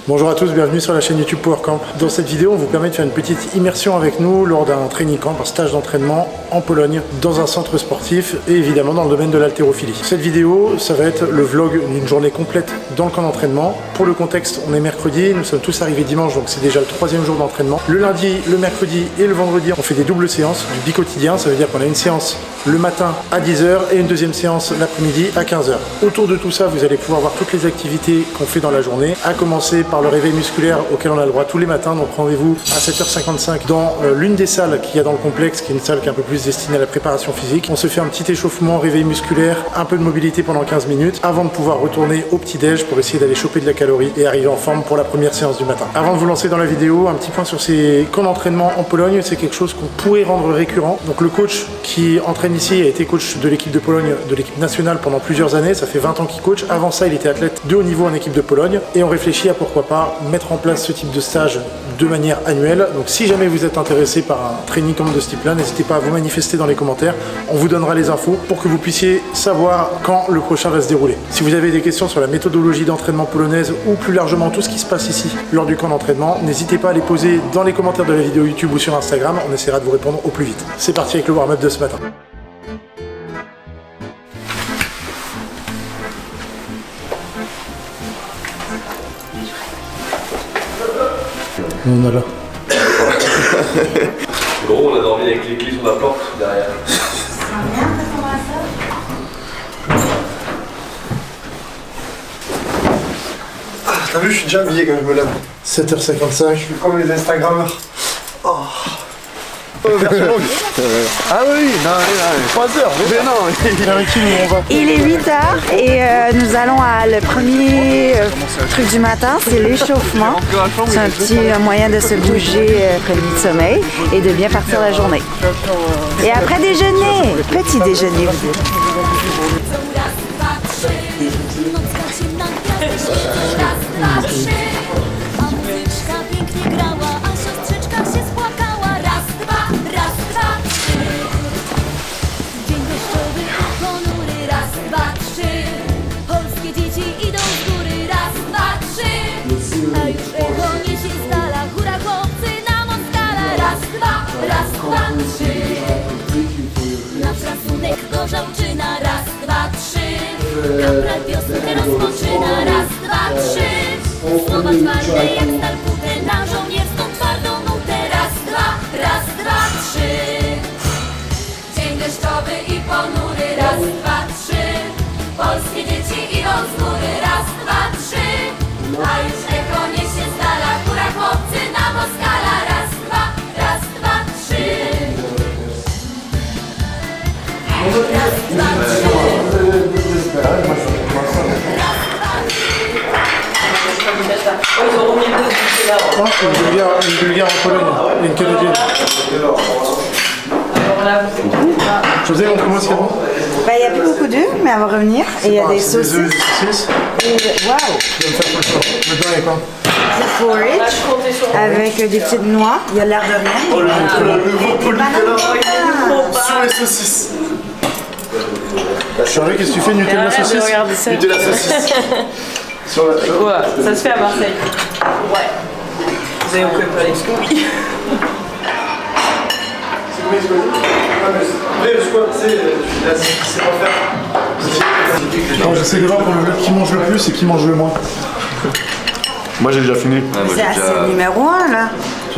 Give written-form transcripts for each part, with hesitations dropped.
Bonjour à tous, bienvenue sur la chaîne YouTube PowerCamp. Dans cette vidéo, on vous permet de faire une petite immersion avec nous lors d'un training camp, un stage d'entraînement en Pologne, dans un centre sportif et évidemment dans le domaine de l'haltérophilie. Cette vidéo, ça va être le vlog d'une journée complète dans le camp d'entraînement. Pour le contexte, on est mercredi, nous sommes tous arrivés dimanche, donc c'est déjà le 3e jour d'entraînement. Le lundi, le mercredi et le vendredi, on fait des doubles séances, du bi-quotidien, ça veut dire qu'on a une séance le matin à 10h et une deuxième séance l'après-midi à 15h. Autour de tout ça, vous allez pouvoir voir toutes les activités qu'on fait dans la journée, à commencer par le réveil musculaire auquel on a le droit tous les matins. Donc rendez-vous à 7h55 dans l'une des salles qu'il y a dans le complexe, qui est une salle qui est un peu plus destinée à la préparation physique. On se fait un petit échauffement, réveil musculaire, un peu de mobilité pendant 15 minutes avant de pouvoir retourner au petit-déj pour essayer d'aller choper de la calorie et arriver en forme pour la première séance du matin. Avant de vous lancer dans la vidéo, un petit point sur ces camps d'entraînement en Pologne, c'est quelque chose qu'on pourrait rendre récurrent. Donc le coach qui entraîne ici a été coach de l'équipe de Pologne, de l'équipe nationale pendant plusieurs années, ça fait 20 ans qu'il coach. Avant ça, il était athlète de haut niveau en équipe de Pologne et on réfléchit à pourquoi pas mettre en place ce type de stage de manière annuelle. Donc si jamais vous êtes intéressé par un training camp de ce type là, n'hésitez pas à vous manifester dans les commentaires, on vous donnera les infos pour que vous puissiez savoir quand le prochain va se dérouler. Si vous avez des questions sur la méthodologie d'entraînement polonaise ou plus largement tout ce qui se passe ici lors du camp d'entraînement, n'hésitez pas à les poser dans les commentaires de la vidéo YouTube ou sur Instagram, on essaiera de vous répondre au plus vite. C'est parti avec le warm-up de ce matin. On a là. Gros, on a dormi avec les clés sur la porte derrière. Ah, t'as vu, je suis déjà habillé quand je me lève. 7h55. Je suis comme les Instagrammeurs. Oh. Version longue. Ah oui, non, 3 heures. Mais non, il est 8h et nous allons à le premier truc du matin, c'est l'échauffement. C'est un petit moyen de se bouger après le nuit de sommeil et de bien partir la journée. Et après déjeuner, petit déjeuner vous dites. Gorzałczyna, raz, dwa, trzy. Kapral piosenkę rozpoczyna, raz, dwa, trzy. Słowa twarde jak stal kute, na żołnierską twardą nutę. Raz, dwa, trzy. Dzień deszczowy i ponury, raz, dwa, trzy. Polskie dzieci idą z góry, raz, dwa, trzy. A już echo niesie z dala, góra chłopcy na Moskala. Raz, dwa, trzy. Raz, dwa, trzy. Une bulgare en Pologne, une canadienne. José, on commence c'est bon? Il n'y a plus beaucoup d'œufs, mais elle va revenir. Et il y a des saucisses. Des saucisses. Et waouh! Je vais me faire confiance. Dedans, il y a quoi? Du porridge avec des petites noix. Il y a l'air de rien. le Et des bananes. sur les saucisses. Charlie, qu'est-ce que tu fais? Nutella saucisse? Regardez ça. De la saucisse. Sur la Quoi? Ça se fait à Marseille. Ouais. Vous avez préparé les scoobies. Après, je crois que c'est pas faire. Non, j'essaie de voir pour le qui mange le plus et qui mange le moins. Moi j'ai déjà fini. C'est le numéro 1 là.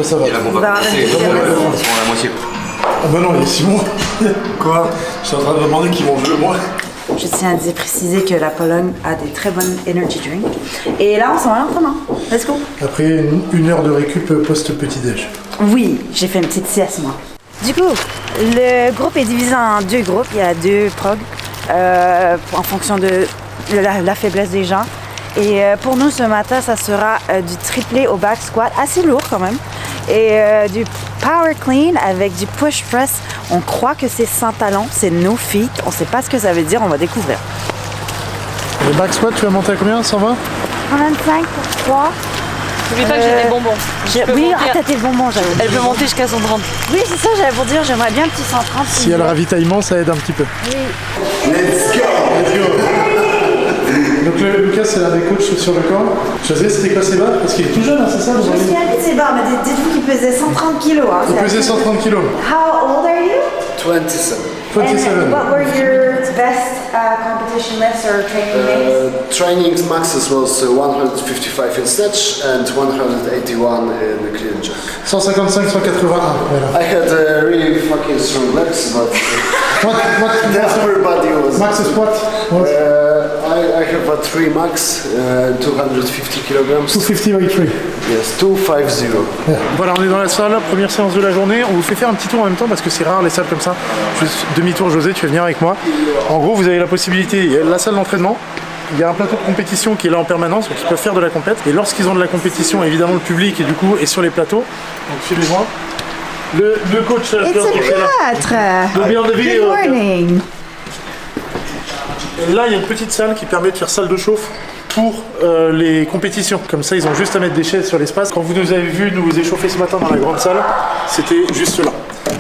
Ça va. Et là, on va Bah, commencer. avec On des va raisins. la moitié. Ah bah non, il est Simon. Quoi? Je suis en train de me demander qui mange le moins. Je tiens à préciser que la Pologne a des très bonnes energy drinks. Et là, on s'en va à l'entraînement. Let's go. Après une heure de récup post-petit-déj. Oui, j'ai fait une petite sieste moi. Du coup, le groupe est divisé en 2 groupes. Il y a 2 prog en fonction de la faiblesse des gens. Et pour nous, ce matin, ça sera du triplé au back squat, assez lourd quand même. Et du power clean avec du push press. On croit que c'est sans talons, c'est no feet. On ne sait pas ce que ça veut dire, on va découvrir. Le back squat, tu vas monter à combien? 120? 125 pour 3. N'oublie pas que j'ai des bonbons. Oui, t'as tes bonbons, j'avoue. Elle peut monter jusqu'à 130. Oui, c'est ça, j'allais vous dire, j'aimerais bien un petit 130. S'il y a le ravitaillement, ça aide un petit peu. Oui. Let's go. Let's go. Le Donc Lucas, c'est l'un des coachs sur le camp. José, c'était quoi ses barres? Parce qu'il est tout jeune, hein, c'est ça? Je me souviens plus de ses barres, mais dites-vous qu'il pesait 130 kilos. Hein, Il pesait 130 kilos. How old are you? 27. 27. And what were your best competition lifts or training days? Training maxes was 155 in snatch and 181 in the clean and jerk. 155, 181. Voilà. I had really fucking strong legs, but What everybody was. Max squat? What? I have a 3 max, 250 kilograms. 250 by 3. Yes, 250. Voilà, on est dans la salle, première séance de la journée. On vous fait faire un petit tour en même temps parce que c'est rare les salles comme ça. Juste demi-tour, José, tu vas venir avec moi. En gros, vous avez la possibilité, il y a la salle d'entraînement. Il y a un plateau de compétition qui est là en permanence, donc ils peuvent faire de la compète. Et lorsqu'ils ont de la compétition, évidemment, le public et du coup est sur les plateaux. Donc suivez-moi. Le coach It's a Piotr. will be on the Good video. morning. Et là, il y a une petite salle qui permet de faire salle de chauffe pour les compétitions. Comme ça, ils ont juste à mettre des chaises sur l'espace. Quand vous nous avez vu nous échauffer ce matin dans la grande salle, c'était juste là.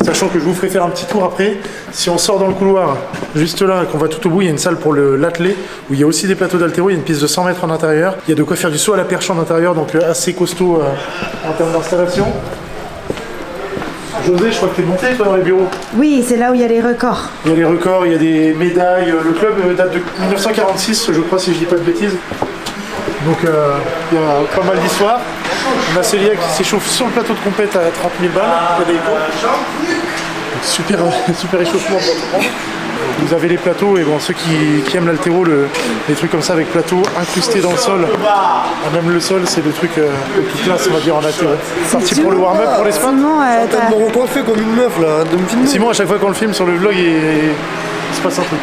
Sachant que je vous ferai faire un petit tour après. Si on sort dans le couloir, juste là, qu'on va tout au bout, il y a une salle pour l'athlé, où il y a aussi des plateaux d'haltéro, il y a une piste de 100 mètres en intérieur. Il y a de quoi faire du saut à la perche en intérieur, donc assez costaud en termes d'installation. José, je crois que t'es monté toi dans les bureaux. Oui, c'est là où il y a les records. Il y a les records, il y a des médailles. Le club date de 1946, je crois, si je dis pas de bêtises. Donc il y a pas mal d'histoires. On a Célia qui s'échauffe sur le plateau de compète à 30 000 balles. Super, super échauffement pour tout le monde. Vous avez les plateaux et bon, ceux qui aiment l'haltéro, les trucs comme ça avec plateau incrustés dans le sol. Même le sol, c'est le truc le plus classe, on va dire, en haltéro. Parti pour le warm-up pour les spins. Simon, T'as me recoiffé comme une meuf là, de me filmer. Simon, à chaque fois qu'on le filme sur le vlog, il se passe un truc.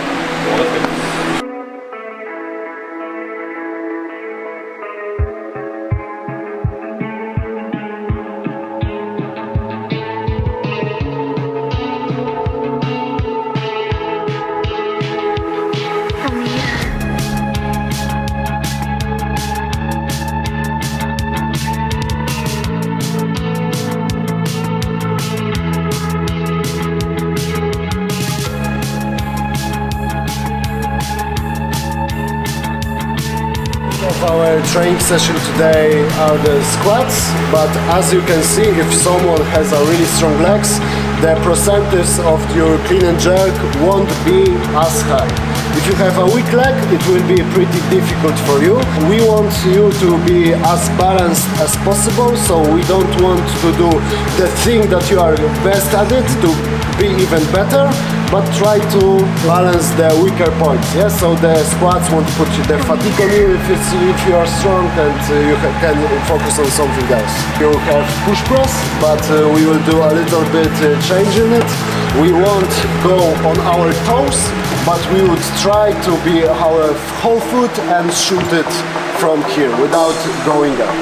Our training session today are the squats, but as you can see, if someone has a really strong legs, the percentage of your clean and jerk won't be as high. If you have a weak leg, it will be pretty difficult for you. We want you to be as balanced as possible, so we don't want to do the thing that you are best at it to be even better, but try to balance the weaker points. Yeah? So the squats won't put the fatigue on you if you are strong, and you can focus on something else. You have push press, but we will do a little bit change in it. We won't go on our toes, but we would try to be our whole foot and shoot it from here without going up.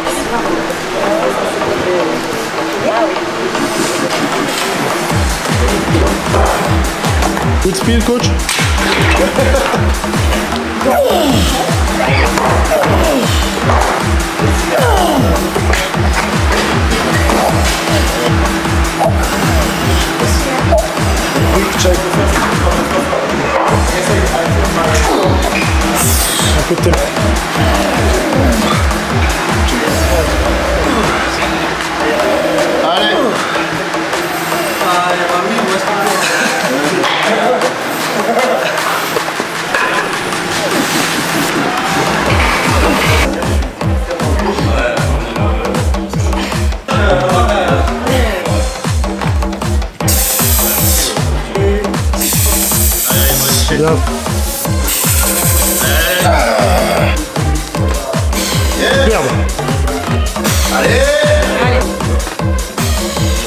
Good speed, coach. Quick check. Un peu de tempo. Bien. Merde.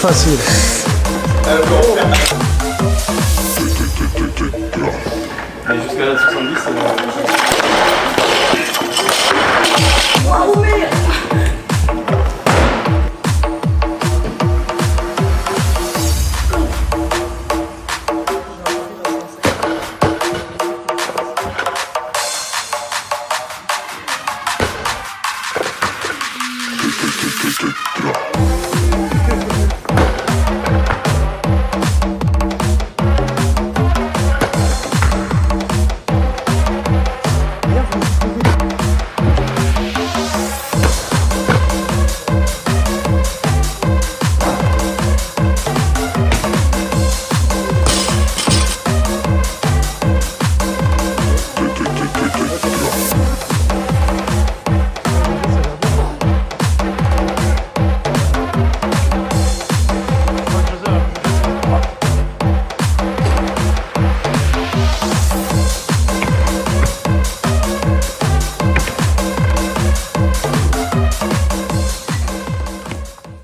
Facile. Allez, jusqu'à la 70, c'est bon.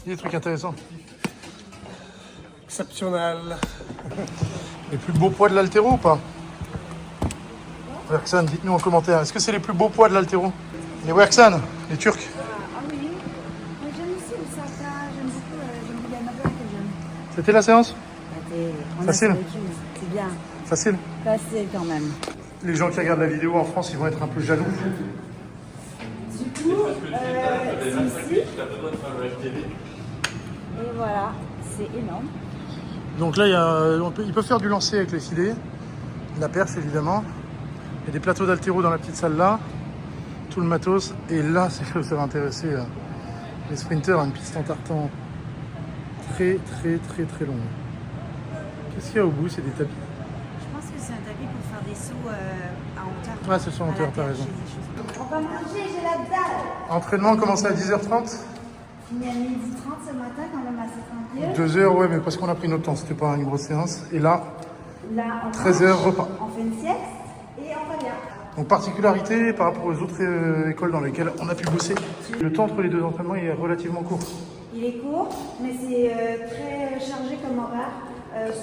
Il y a des trucs intéressants. Exceptionnel. Les plus beaux poids de l'haltéro ou pas? Werksan, dites-nous en commentaire. Est-ce que c'est les plus beaux poids de l'haltéro? Les Werksan, les Turcs. Ah oui, moi j'aime aussi le Saka, j'aime beaucoup, j'aime bien ma blague que j'aime. C'était la séance? On Facile. a vécu, c'est bien. Facile. Facile quand même. Les gens qui regardent la vidéo en France, ils vont être un peu jaloux. Du coup, c'est ici. Et voilà, c'est énorme. Donc là, ils peuvent faire du lancer avec les filets, la perche évidemment. Il y a des plateaux d'haltéro dans la petite salle là, tout le matos. Et là, c'est là où ça va intéresser les sprinters, une piste en tartan très longue. Qu'est-ce qu'il y a au bout? C'est des tapis. Je pense que c'est un tapis pour faire des sauts à hauteur. Ah, ce sont en hauteur, t'as raison. On va manger, j'ai la dalle. Entraînement commence à 10h30. Fini à 12h30 ce matin quand même assez tranquille. 2 heures, ouais, mais parce qu'on a pris notre temps, c'était pas une grosse séance. Et là, Là, on 13h, repas. On fait une sieste et on revient. Donc particularité par rapport aux autres écoles dans lesquelles on a pu bosser, le temps entre les deux entraînements est relativement court. Il est court, mais c'est très chargé comme horaire.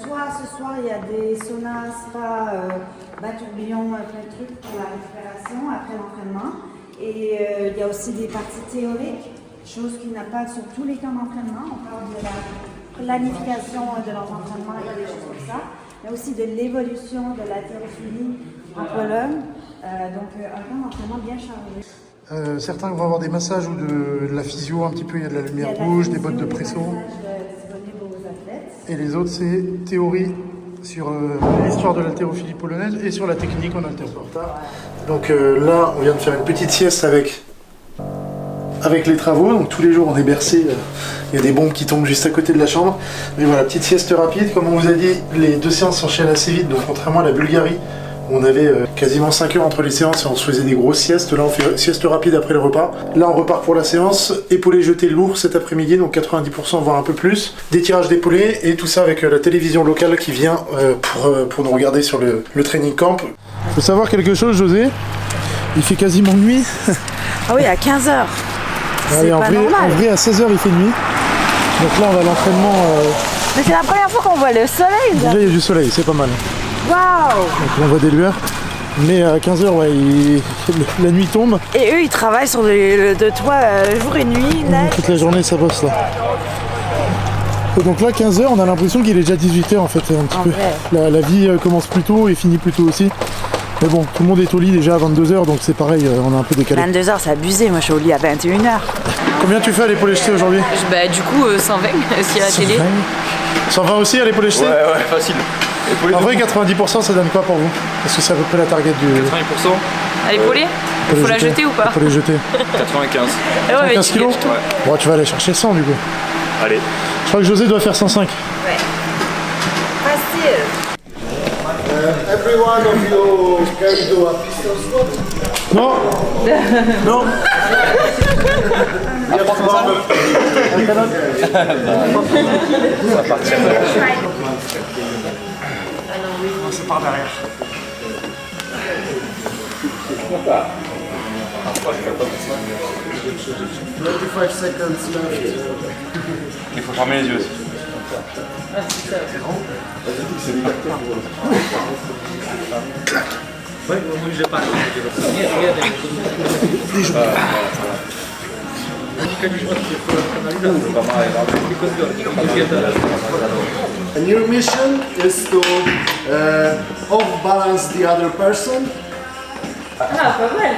Soit ce soir, il y a des saunas, spa, bas tourbillon, plein de trucs pour la récupération après l'entraînement. Et il y a aussi des parties théoriques, chose qu'il n'y a pas sur tous les camps d'entraînement. On parle de la planification de leurs entraînements et des choses comme ça, mais aussi de l'évolution de l'haltérophilie en Pologne. Donc un camp d'entraînement bien chargé. Certains vont avoir des massages ou de la physio un petit peu, il y a de la lumière rouge, des bottes de presso. Et les autres, c'est théorie sur l'histoire de l'haltérophilie polonaise et sur la technique en haltéroportage. Donc là, on vient de faire une petite sieste avec les travaux. Donc tous les jours, on est bercé. Il y a des bombes qui tombent juste à côté de la chambre. Mais voilà, petite sieste rapide. Comme on vous a dit, les deux séances s'enchaînent assez vite. Donc contrairement à la Bulgarie, où on avait quasiment 5 heures entre les séances et on se faisait des grosses siestes. Là, on fait sieste rapide après le repas. Là, on repart pour la séance. Épaulé jeté lourd cet après-midi, donc 90% voire un peu plus. Détirage d'épaulé et tout ça avec la télévision locale qui vient pour nous regarder sur le training camp. Faut savoir quelque chose, José. Il fait quasiment nuit. Ah oui, à 15h. C'est pas normal. En vrai, à 16h, il fait nuit. Donc là, on va à l'entraînement. Mais c'est la première fois qu'on voit le soleil. Déjà, il y a du soleil, c'est pas mal. Waouh! Donc on voit des lueurs. Mais à 15h, ouais, la nuit tombe. Et eux, ils travaillent sur de toit jour et nuit. Toute la journée, ça bosse là. Et donc là, 15h, on a l'impression qu'il est déjà 18h en fait, un petit peu. La vie commence plus tôt et finit plus tôt aussi. Mais bon, tout le monde est au lit déjà à 22h, donc c'est pareil, on est un peu décalé. 22h, c'est abusé. Moi, je suis au lit à 21h. Combien tu fais à l'épaulé jeté aujourd'hui? Bah, du coup, 120 s'il y a la télé. 120 aussi à l'épaulé jeté? Ouais, facile. En vrai, 90%, ça donne quoi pour vous? Est-ce que c'est à peu près la target du... 90%. À l'épaulé? Il faut la jeter ou pas? Faut les jeter. 95. Ah ouais, mais 15 kilos? Bon, tu vas aller chercher 100 du coup. Allez. Je crois que José doit faire 105. Ouais. Facile. Every one of you can do a pistol squat. Non. Non. C'est par derrière. 25 seconds left. Il faut fermer les yeux aussi. And your mission is to off-balance the other person. Ah, pas mal.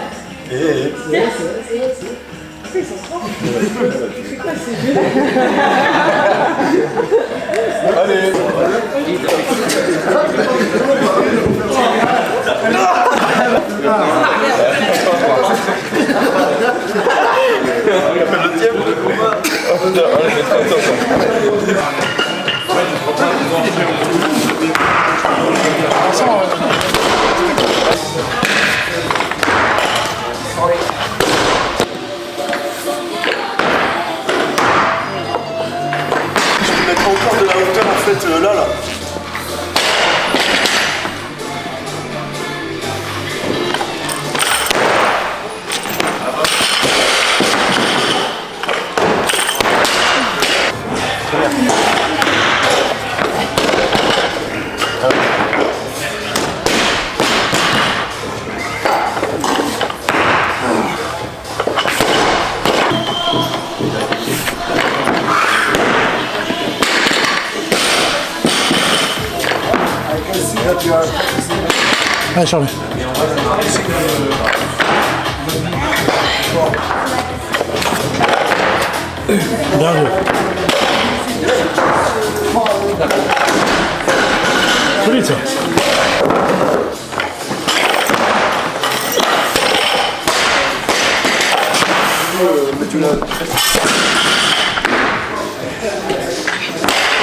Mettre encore de la hauteur en fait là. Allez Charlie. Bien joué. Solide ça.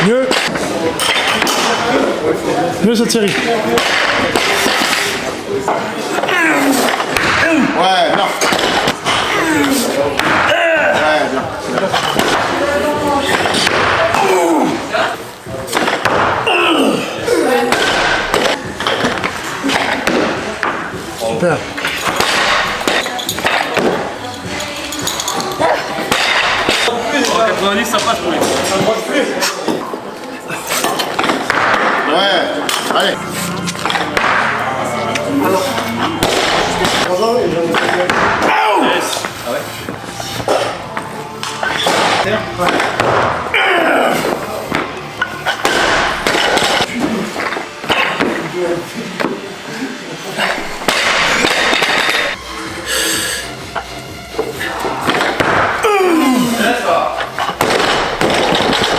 Mieux. Mieux cette série. Ouais, non. Ouais, bien. Super. En 90, ça passe pour lui. Ouais, allez.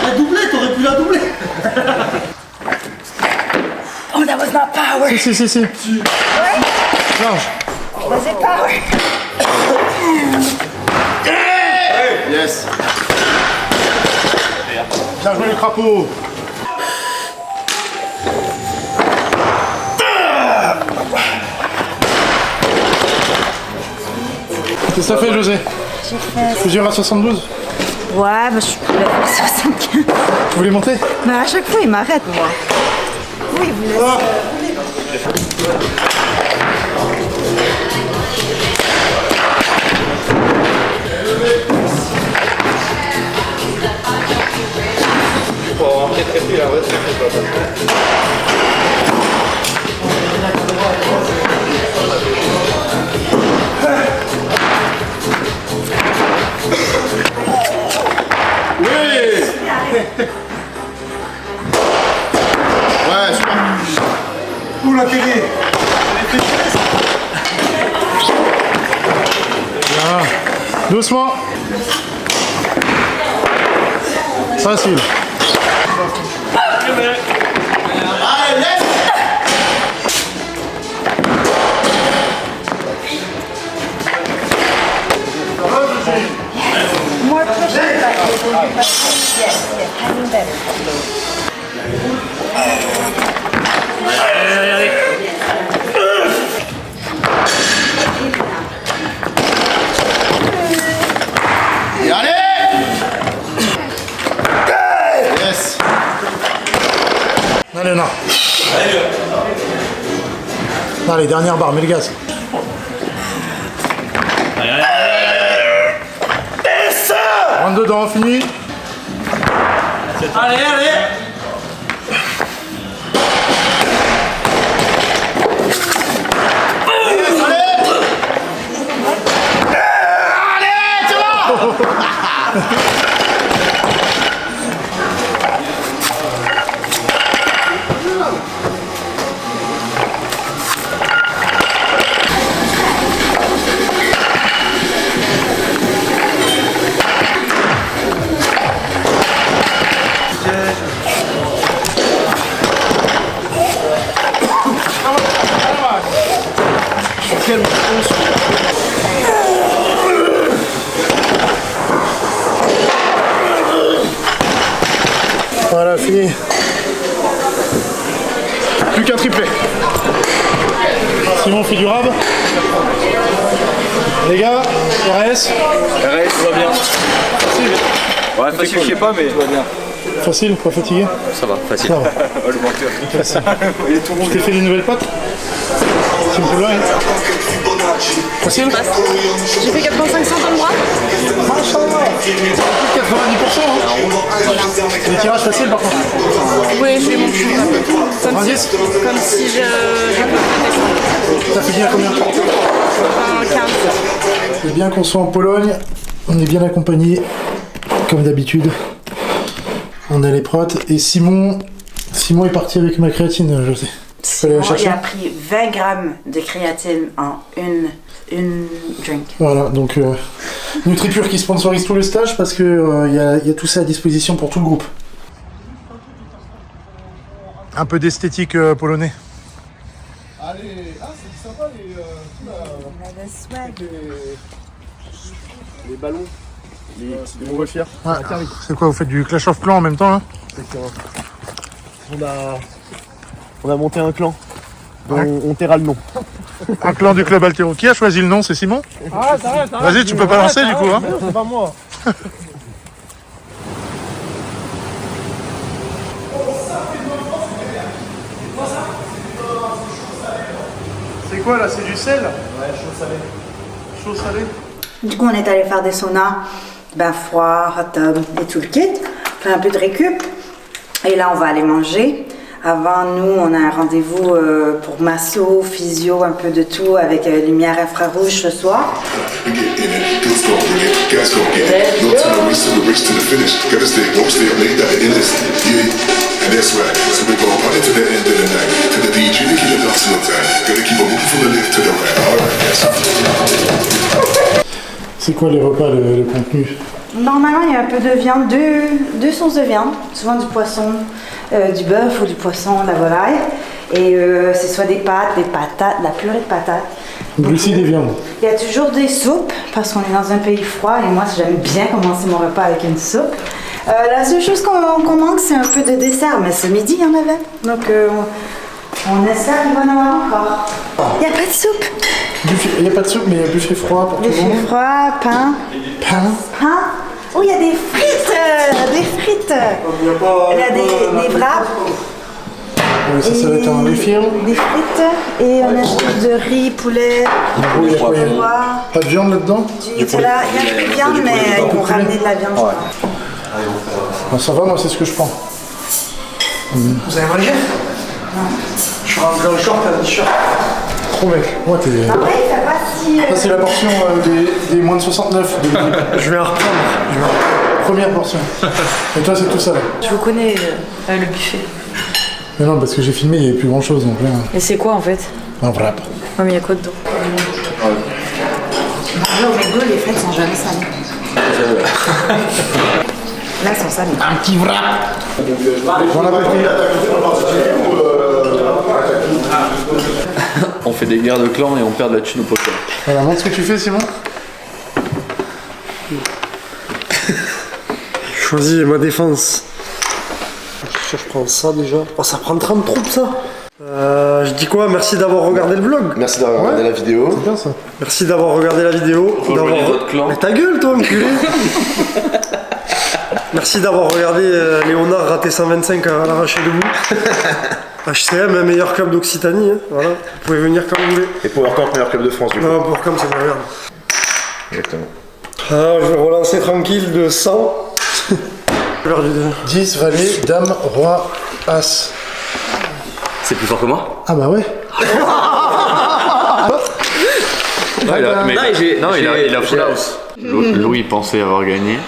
La doublée, t'aurais pu la doubler. Oh, that was not power. Si. Large. Was it power? Yes. Bien joué les crapauds. Qu'est-ce que ça fait José? J'ai fait... Plusieurs à 72? Ouais, bah, je suis plus là pour 75. Vous voulez monter? Mais à chaque fois, il m'arrête, moi. Oui, vous laissez. Pour rentrer très plus, la vraie, c'est Ouais, super. Ouh la télé. Bien. Doucement. Facile. Allez, yes. More pressure, but yes, hanging better. Et allez. Yes. Allez, non. Allez, dernière barre, mets le gaz. Rentre dedans, fini. Allez, allez. Voilà, fini. Plus qu'un triplé. Simon fait du rab. Les gars, RS. RS, tout va bien. Facile. Ouais, facile, je sais pas, mais tout va bien. Facile, pas fatigué? Ça va, facile. Ça va. Oh, le menteur. Facile. Tu t'es fait des nouvelles potes? Simple line. Facile? J'ai fait 85 dans le bras. Machallah. 90%. Hein. Les tirages faciles par contre. Oui, je vais mon plus. Comme 90? si je Ça fait bien combien? 15. C'est bien qu'on soit en Pologne. On est bien accompagné, comme d'habitude. On a les protes. Et Simon est parti avec ma créatine, je sais. peux aller la Sinon, chercher. il a pris 20 grammes de créatine en une drink. Voilà, donc NutriPure qui sponsorise tout le stage parce que y a tout ça à disposition pour tout le groupe. Un peu d'esthétique polonais. Allez, c'est sympa les ballons, les montgolfières. Ouais. C'est quoi, vous faites du Clash of Clans en même temps là? On a monté un clan dont on taira le nom. Un clan du club Altéro. Qui a choisi le nom? C'est Simon? Vas-y, tu peux pas lancer du coup. Hein. C'est pas moi. C'est quoi là? C'est du sel? Ouais, chaud salé. Chaud salé? Du coup, on est allé faire des saunas, bain froid, hot tub et tout le kit. Faire un peu de récup. Et là, on va aller manger. Avant, nous, on a un rendez-vous pour masso, physio, un peu de tout avec lumière infrarouge ce soir. C'est quoi les repas, le contenu? Normalement, il y a un peu de viande, deux sources de viande, souvent du poisson, du bœuf ou du poisson, de la volaille. Et c'est soit des pâtes, des patates, de la purée de patates. Glucides et viande. Il y a toujours des soupes, parce qu'on est dans un pays froid et moi, j'aime bien commencer mon repas avec une soupe. La seule chose qu'on manque, c'est un peu de dessert, mais ce midi, il y en avait. Donc, on espère qu'il va y en avoir encore. Il n'y a pas de soupe. Il n'y a pas de soupe, mais il y a buffet froid pour tout le monde. Buffet froid, pain. Pain. Pain. Oh, il y a des frites. Des frites. Il y a des wraps. Ouais, ça va être un refill. Des frites. Et on a de riz, poulet, Il y a quoi, il y a pois, pas de viande là-dedans? du Nutella. Il y a un peu de viande, mais ils vont ramener de la viande, je crois. Ah, ça va, moi c'est ce que je prends. Vous avez mangé? Non. Je suis rentré en short et un t-shirt. Trop mec, moi t'es... Après, ça va si... Ça c'est la portion des moins de 69. Je vais en reprendre. Première portion. Et toi c'est tout ça là. Je vous connais le buffet. Mais non, parce que j'ai filmé, il n'y avait plus grand chose donc là. Et c'est quoi en fait? Un wrap. Ouais, mais il y a quoi dedans? Au McDo, les frites sont jamais salées. Là, elles sont salées. Un petit wrap. Bon appétit. On fait des guerres de clans et on perd de la thune au poker. Voilà, montre ce que tu fais Simon. Je choisis ma défense. Je prends ça déjà. Oh, ça prend 30 troupes ça. Je dis quoi? Merci d'avoir regardé le vlog. Merci d'avoir regardé la vidéo. C'est bien ça. Merci d'avoir regardé la vidéo. Faut rejoindre votre clan. Mais ta gueule toi, enculé. Merci d'avoir regardé Léonard rater 125 à l'arraché debout. HCM, meilleur club d'Occitanie. Hein. Voilà. Vous pouvez venir quand vous voulez. Et PowerCamp, meilleur club de France du coup. Non, pour comme c'est de la merde. Exactement. Alors, je vais relancer tranquille de 100. Perdu de... 10, valet, dame, roi, as. C'est plus fort que moi? Ah bah ouais. Il a full house. Louis pensait avoir gagné.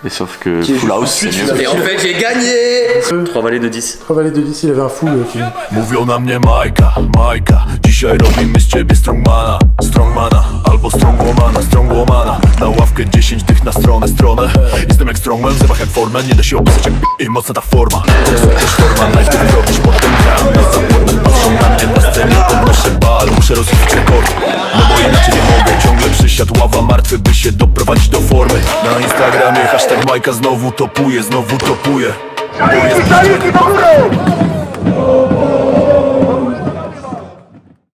Et sauf que full house c'est mieux. Et en fait, j'ai gagné! 3 valets de 10. Trois valets de 10, il avait un full qui... Mówią na mnie Majka. Dzisiaj robimy z ciebie strongmana albo strongwomana. Na ławkę 10 tych na stronę. Jestem jak strongman, w zębach jak Foreman. Nie da się opisać jak i mocna ta forma. Też forma, najpierw robisz, potem gram. Na zapłodnym patrzą na mnie na scenie. Podnoszę bal, muszę rozwijać rekord. No bo inaczej nie mogę, ciągle przysiadł ława martwy, by się doprowadzić do formy. Na Instagramie hashtag Majka znowu topuje. Bo jest